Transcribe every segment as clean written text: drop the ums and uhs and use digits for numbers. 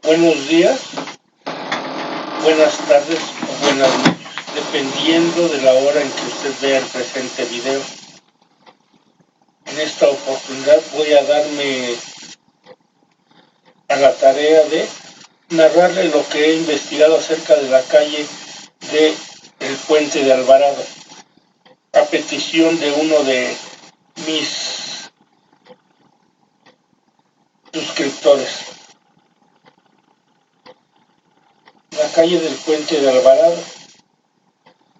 Buenos días, buenas tardes o buenas noches, dependiendo de la hora en que usted vea el presente video. En esta oportunidad voy a darme a la tarea de narrarle lo que he investigado acerca de la calle de el Puente de Alvarado, a petición de uno de mis suscriptores. La calle del Puente de Alvarado.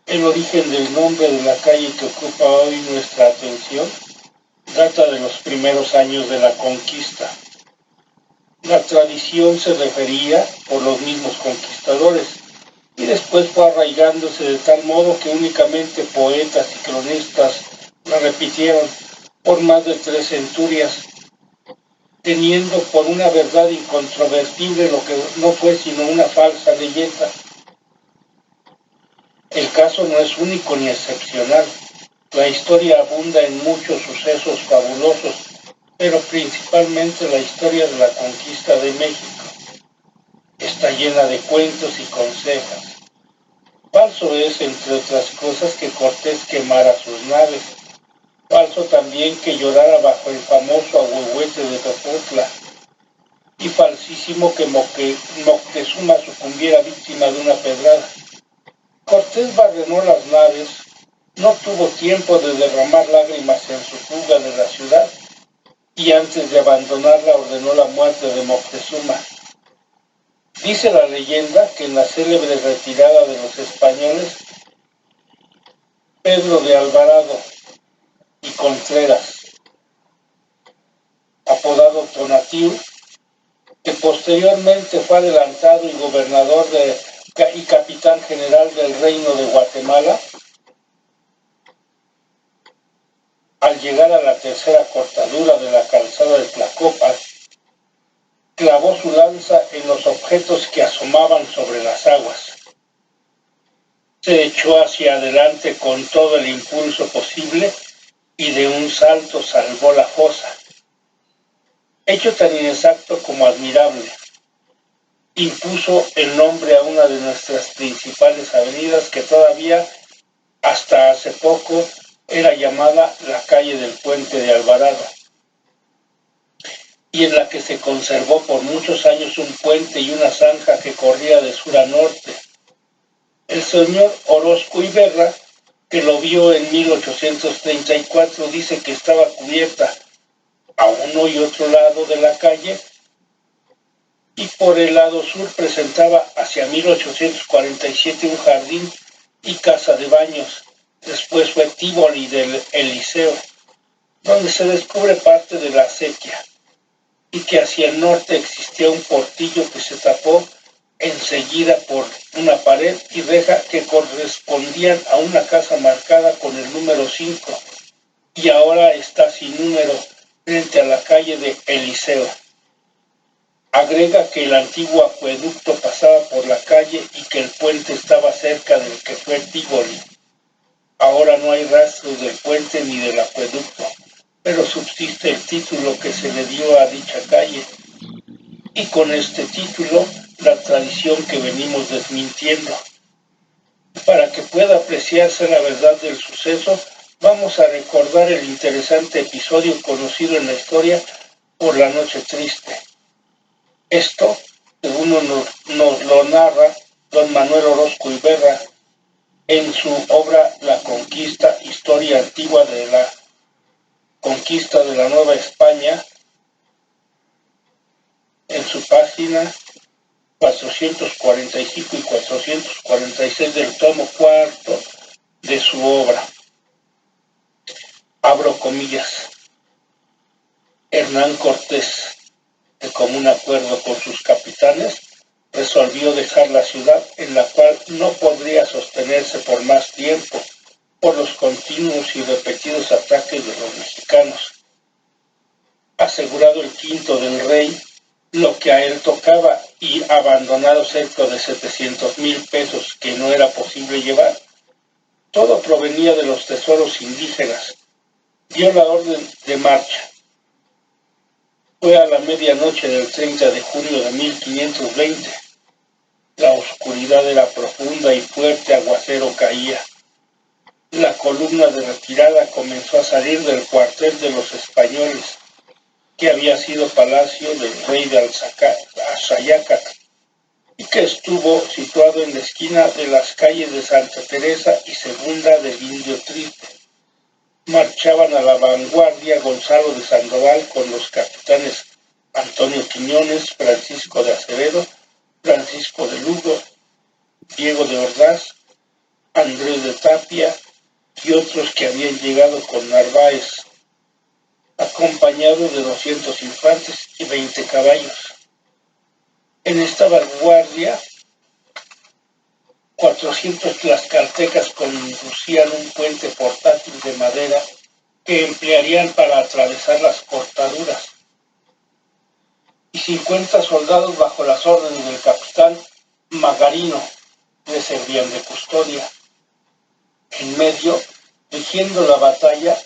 El origen del nombre de la calle que ocupa hoy nuestra atención data de los primeros años de la conquista. La tradición se refería por los mismos conquistadores y después fue arraigándose de tal modo que únicamente poetas y cronistas la repitieron por más de 3 centurias, teniendo por una verdad incontrovertible lo que no fue sino una falsa leyenda. El caso no es único ni excepcional. La historia abunda en muchos sucesos fabulosos, pero principalmente la historia de la conquista de México. Está llena de cuentos y consejas. Falso es, entre otras cosas, que Cortés quemara sus naves. Falso también que llorara bajo el famoso ahuehuete de Topotla. Y falsísimo que Moctezuma sucumbiera víctima de una pedrada. Cortés barrenó las naves, no tuvo tiempo de derramar lágrimas en su fuga de la ciudad y antes de abandonarla ordenó la muerte de Moctezuma. Dice la leyenda que en la célebre retirada de los españoles, Pedro de Alvarado y Contreras, apodado Tonatiuh, que posteriormente fue adelantado y gobernador y capitán general del Reino de Guatemala, al llegar a la tercera cortadura de la calzada de Tlacopan, clavó su lanza en los objetos que asomaban sobre las aguas. Se echó hacia adelante con todo el impulso posible y de un salto salvó la fosa. Hecho tan inexacto como admirable. Impuso el nombre a una de nuestras principales avenidas que todavía, hasta hace poco, era llamada la calle del Puente de Alvarado, y en la que se conservó por muchos años un puente y una zanja que corría de sur a norte. El señor Orozco Iberra, que lo vio en 1834, dice que estaba cubierta a uno y otro lado de la calle y por el lado sur presentaba hacia 1847 un jardín y casa de baños. Después fue Tívoli del Eliseo, donde se descubre parte de la acequia, y que hacia el norte existía un portillo que se tapó enseguida por una pared y reja que correspondían a una casa marcada con el número 5, y ahora está sin número frente a la calle de Eliseo. Agrega que el antiguo acueducto pasaba por la calle y que el puente estaba cerca del que fue Tívoli. Ahora no hay rastros del puente ni del acueducto, pero subsiste el título que se le dio a dicha calle, y con este título la tradición que venimos desmintiendo. Para que pueda apreciarse la verdad del suceso, vamos a recordar el interesante episodio conocido en la historia por la Noche Triste. Esto, según nos lo narra don Manuel Orozco Iberra en su obra La Conquista, Historia Antigua de la Conquista de la Nueva España, en su página 445 y 446 del tomo cuarto de su obra. Abro comillas. Hernán Cortés, de común acuerdo con sus capitanes, resolvió dejar la ciudad, en la cual no podría sostenerse por más tiempo por los continuos y repetidos ataques de los mexicanos. Asegurado el quinto del rey, lo que a él tocaba, y abandonado cerca de 700,000 pesos que no era posible llevar, todo provenía de los tesoros indígenas. Dio la orden de marcha. Fue a la medianoche del 30 de junio de 1520. La oscuridad era profunda y fuerte aguacero caía. La columna de retirada comenzó a salir del cuartel de los españoles, que había sido palacio del rey de Axayácatl y que estuvo situado en la esquina de las calles de Santa Teresa y Segunda del Indio Triste. Marchaban a la vanguardia Gonzalo de Sandoval con los capitanes Antonio Quiñones, Francisco de Acevedo, Francisco de Lugo, Diego de Ordaz, Andrés de Tapia y otros que habían llegado con Narváez, acompañados de 200 infantes y 20 caballos. En esta vanguardia, 400 tlaxcaltecas conducían un puente portátil de madera que emplearían para atravesar las cortaduras, y 50 soldados bajo las órdenes del capitán Magarino le servían de custodia. En medio, dirigiendo la batalla,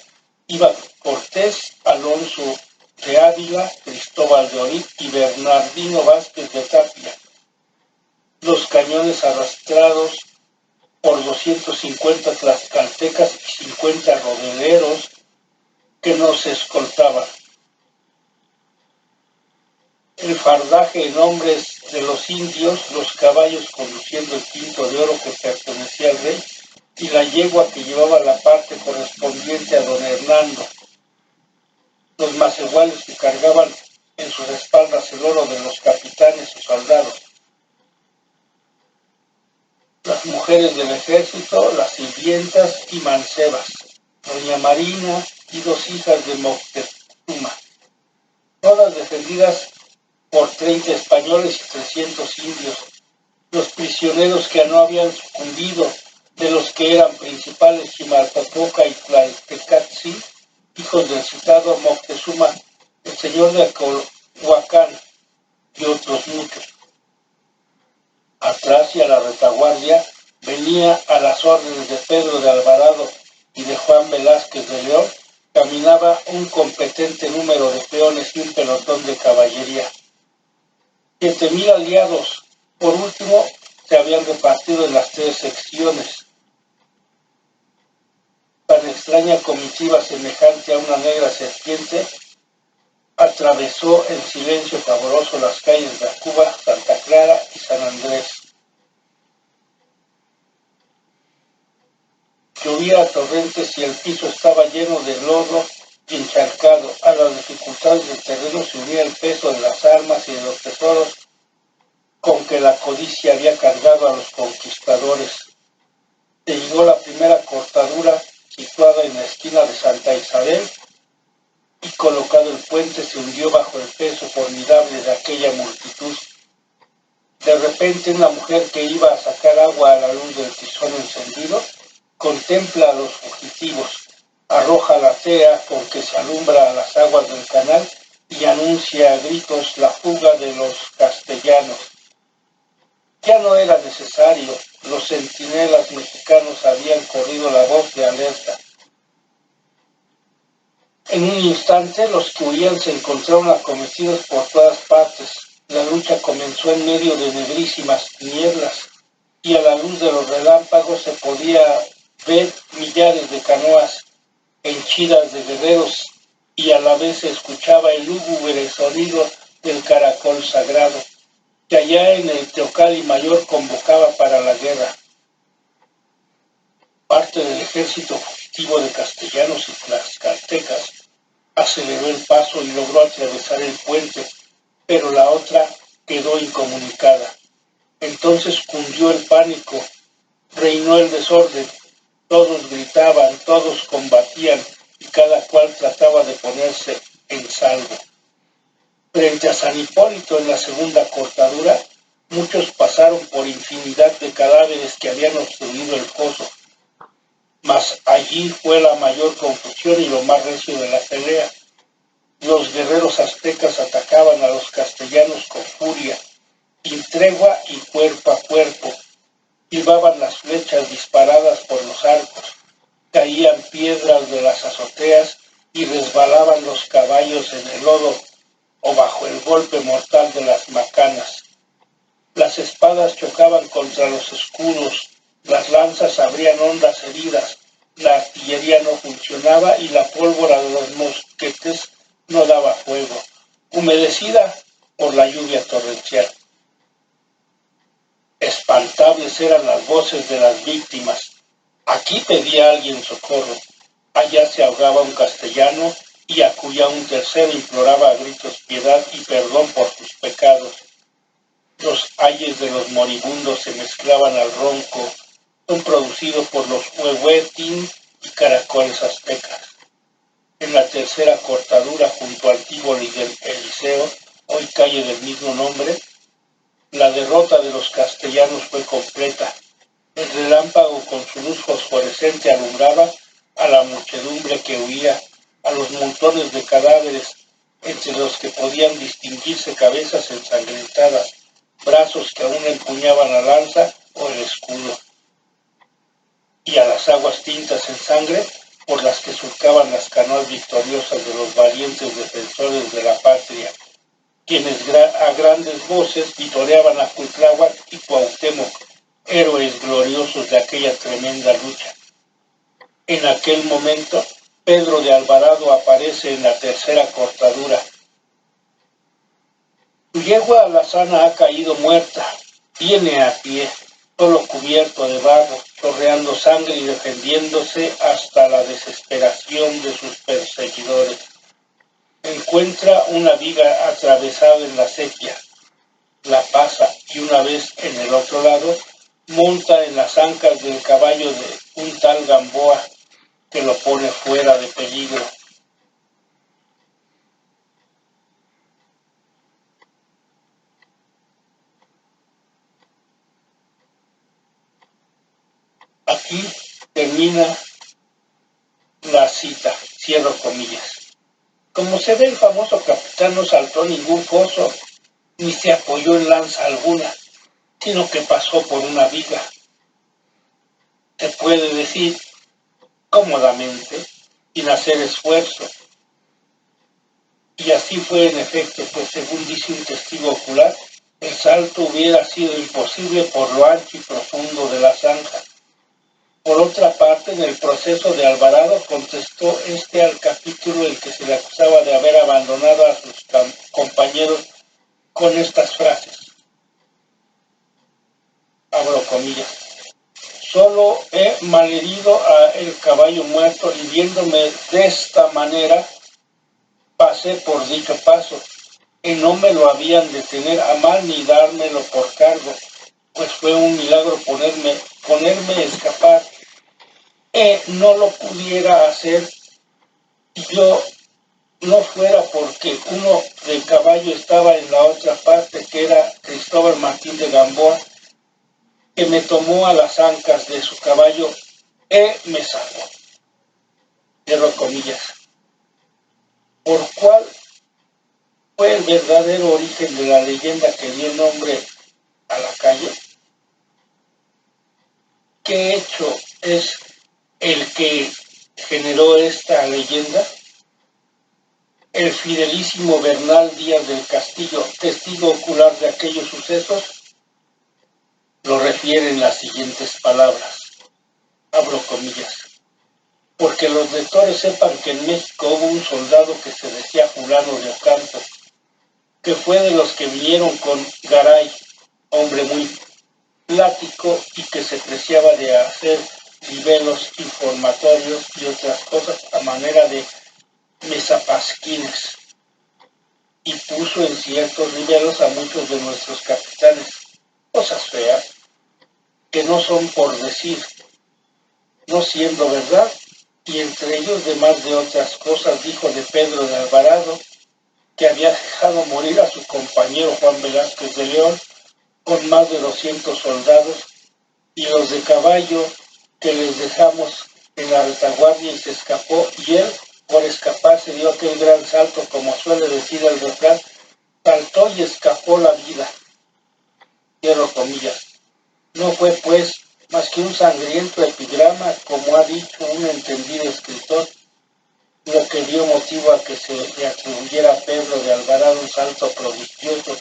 iba Cortés, Alonso de Ávila, Cristóbal de Olid y Bernardino Vázquez de Tapia. Los cañones arrastrados por 250 tlaxcaltecas y 50 rodeleros que nos escoltaban. El fardaje en hombres de los indios, los caballos conduciendo el quinto de oro que pertenecía al rey y la yegua que llevaba la parte correspondiente a don Hernando. Los macehuales que cargaban en sus espaldas el oro de los capitanes y soldados. Las mujeres del ejército, las sirvientas y mancebas, doña Marina y 2 hijas de Moctezuma, todas defendidas por 30 españoles y 300 indios. Los prisioneros que no habían sucumbido, de los que eran principales Chimalpopoca y Tlaltecatzin, hijos del citado Moctezuma, el señor de Acolhuacán, y otros muchos. Atrás y a la retaguardia venía, a las órdenes de Pedro de Alvarado y de Juan Velázquez de León, caminaba un competente número de peones y un pelotón de caballería. 7,000 aliados, por último, se habían repartido en las 3 secciones. Tan extraña comitiva, semejante a una negra serpiente, atravesó en silencio pavoroso las calles de Cuba, Santa Clara y San Andrés. Llovía a torrentes y el piso estaba lleno de lodo y encharcado. A las dificultades del terreno se unía el peso de las armas y de los tesoros con que la codicia había cargado a los conquistadores. Se llegó la primera cortadura, situada en la esquina de Santa Isabel, y colocado el puente se hundió bajo el peso formidable de aquella multitud. De repente una mujer que iba a sacar agua a la luz del tizón encendido contempla a los fugitivos, arroja la tea con que se alumbra a las aguas del canal y anuncia a gritos la fuga de los castellanos. Ya no era necesario, los centinelas mexicanos habían corrido la voz de alerta. En un instante los que huían se encontraron acometidos por todas partes. La lucha comenzó en medio de negrísimas tinieblas y a la luz de los relámpagos se podía ver millares de canoas henchidas de guerreros y a la vez se escuchaba el lúgubre sonido del caracol sagrado, que allá en el Teocalli Mayor convocaba para la guerra. Parte del ejército fugitivo de castellanos y tlaxcaltecas aceleró el paso y logró atravesar el puente, pero la otra quedó incomunicada. Entonces cundió el pánico, reinó el desorden, todos gritaban, todos combatían y cada cual trataba de ponerse en salvo. Frente a San Hipólito, en la segunda cortadura, muchos pasaron por infinidad de cadáveres que habían obstruido el foso, mas allí fue la mayor confusión y lo más recio de la pelea. Los guerreros aztecas atacaban a los castellanos con furia, sin tregua y cuerpo a cuerpo. Silbaban las flechas disparadas por los arcos, caían piedras de las azoteas y resbalaban los caballos en el lodo o bajo el golpe mortal de las macanas. Las espadas chocaban contra los escudos, las lanzas abrían hondas heridas, la artillería no funcionaba y la pólvora de los mosquetes no daba fuego, humedecida por la lluvia torrencial. Espantables eran las voces de las víctimas. Aquí pedía alguien socorro, allá se ahogaba un castellano y acullá un tercero imploraba a gritos piedad y perdón por sus pecados. Los ayes de los moribundos se mezclaban al ronco, son producidos por los huehuetín y caracoles aztecas. En la tercera cortadura junto al Tívoli del Eliseo, hoy calle del mismo nombre, la derrota de los castellanos fue completa. El relámpago con su luz fosforescente alumbraba a la muchedumbre que huía, a los montones de cadáveres, entre los que podían distinguirse cabezas ensangrentadas, brazos que aún empuñaban la lanza o el escudo, y a las aguas tintas en sangre por las que surcaban las canoas victoriosas de los valientes defensores de la patria, quienes a grandes voces vitoreaban a Cuitláhuac y Cuauhtémoc, héroes gloriosos de aquella tremenda lucha. En aquel momento, Pedro de Alvarado aparece en la tercera cortadura. Su yegua alazana ha caído muerta, viene a pie, solo cubierto de barro, chorreando sangre y defendiéndose hasta la desesperación de sus perseguidores. Encuentra una viga atravesada en la sequía, la pasa y una vez en el otro lado, monta en las ancas del caballo de un tal Gamboa que lo pone fuera de peligro. Aquí termina la cita, cierro comillas. Como se ve, el famoso capitán no saltó ningún foso ni se apoyó en lanza alguna, sino que pasó por una viga. Se puede decir cómodamente, sin hacer esfuerzo. Y así fue en efecto, pues según dice un testigo ocular, el salto hubiera sido imposible por lo ancho y profundo de la zanja. Por otra parte, en el proceso de Alvarado contestó al capítulo el que se le acusaba de haber abandonado a sus compañeros con estas frases, abro comillas, solo he malherido a el caballo muerto y viéndome de esta manera pasé por dicho paso, y no me lo habían de tener a mal ni dármelo por cargo, pues fue un milagro ponerme a escapar, no lo pudiera hacer si yo no fuera porque uno del caballo estaba en la otra parte, que era Cristóbal Martín de Gamboa, que me tomó a las ancas de su caballo me salvó. Cierro comillas. ¿Por cuál fue el verdadero origen de la leyenda que dio nombre a la calle? ¿Qué hecho es el que generó esta leyenda? El fidelísimo Bernal Díaz del Castillo, testigo ocular de aquellos sucesos, lo refiere en las siguientes palabras, abro comillas, porque los lectores sepan que en México hubo un soldado que se decía Fulano de Ocampo, que fue de los que vinieron con Garay, hombre muy plático y que se preciaba de hacer libelos informatorios y otras cosas a manera de mesapasquines, y puso en ciertos libelos a muchos de nuestros capitanes, cosas feas, que no son por decir, no siendo verdad, y entre ellos, además de otras cosas, dijo de Pedro de Alvarado, que había dejado morir a su compañero Juan Velázquez de León con más de 200 soldados, y los de caballo que les dejamos en la retaguardia y se escapó, y él, por escapar, se dio aquel gran salto, como suele decir el refrán, saltó y escapó la vida. Cierro comillas. No fue, pues, más que un sangriento epigrama, como ha dicho un entendido escritor, lo que dio motivo a que se le atribuyera a Pedro de Alvarado un salto prodigioso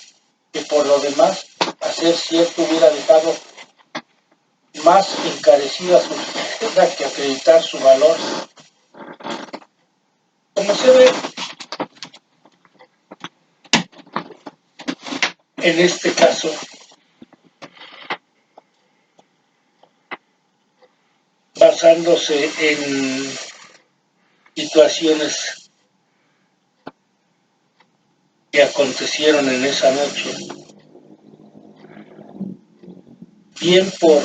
que por lo demás, a ser cierto, hubiera dejado más encarecida su riqueza que acreditar su valor. Como se ve, en este caso, basándose en situaciones que acontecieron en esa noche, bien por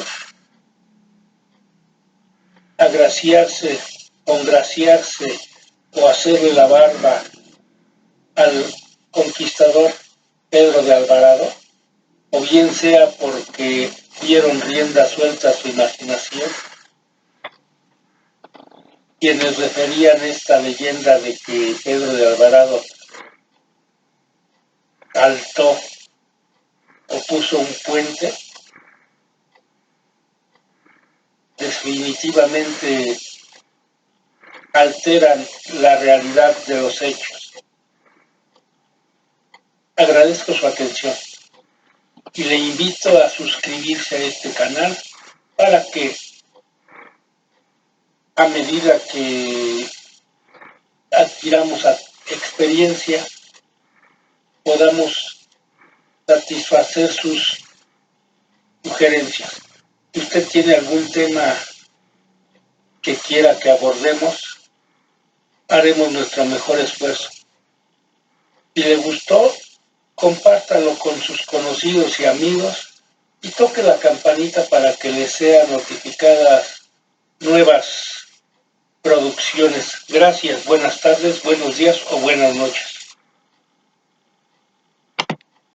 agraciarse, congraciarse o hacerle la barba al conquistador Pedro de Alvarado, o bien sea porque dieron rienda suelta a su imaginación, quienes referían esta leyenda de que Pedro de Alvarado saltó o puso un puente, definitivamente alteran la realidad de los hechos. Agradezco su atención y le invito a suscribirse a este canal para que a medida que adquiramos experiencia podamos satisfacer sus sugerencias. Si usted tiene algún tema que quiera que abordemos, haremos nuestro mejor esfuerzo. Si le gustó, compártalo con sus conocidos y amigos y toque la campanita para que les sean notificadas nuevas producciones. Gracias, buenas tardes, buenos días o buenas noches.